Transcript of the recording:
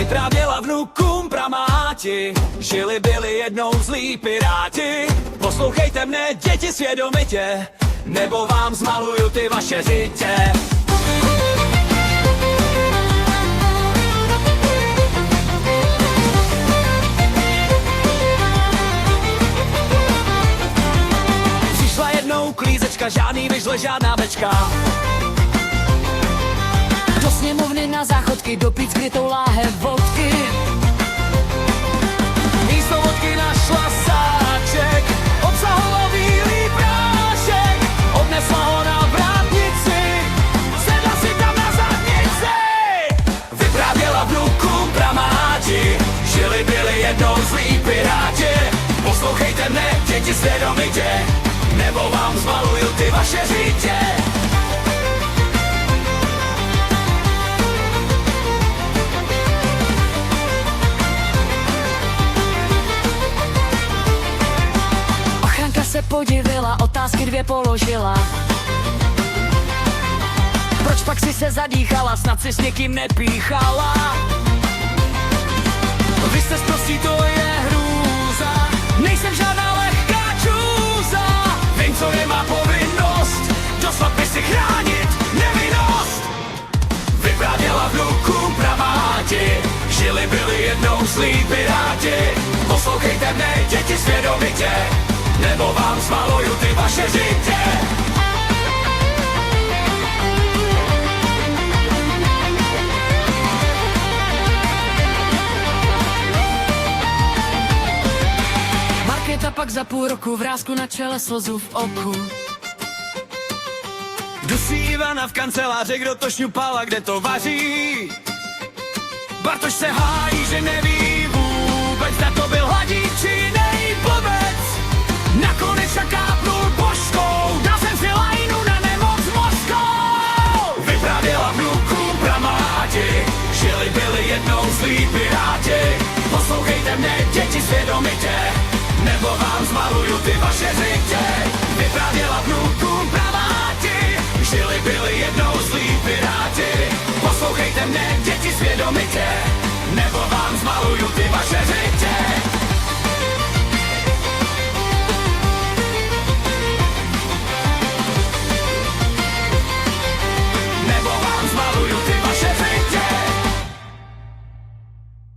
Vyprávěla vnukům pramáti, žili byli jednou zlí piráti. Poslouchejte mne, děti, svědomitě, nebo vám zmaluju ty vaše řitě. Přišla jednou klízečka, žádný vyžle, žádná bečka. Do sněmovny na záchodky, dopít skrytou láhev vodky. Místo vodky našla sáček, obsahoval bílý prášek. Odnesla ho na vrátnici, sedla si tam na zadnici. Vyprávěla vnukům pramáti, žili byli jednou zlí piráti. Poslouchejte mne, děti, svědomitě, nebo vám zmaluju ty vaše řitě. Se podivila, otázky dvě položila. Proč pak si se zadýchala, snad si s někým nepíchala? Vy jste sprostí, to je hrůza, nejsem žádná lehká čůza. Vím, co je má povinnost, do svatby si chránit nevinnost. Vyprávěla vnukům pramáti, žili byli jednou zlí piráti. Poslouchejte mne, děti, svědomitě, nebo vám zmaluju ty vaše řitě. Markéta pak za půl roku vrásku na čele, slzu v oku. Dusí Ivana v kanceláři, kdo to šňupal a kde to vaří. Bartoš se hájí, že neví vůbec, zda to byl hladík či nejblbec. Nakonec nakápnul božkou, dal jsem si lajnu na nemoc mozkou. Vyprávěla vnukům pramáti, žili byli jednou zlí piráti. Poslouchejte mne, děti, svědomitě, nebo vám zmaluju ty vaše řitě. Vyprávěla vnukům pramáti, žili byli jednou zlí piráti. Poslouchejte mne, děti, svědomitě,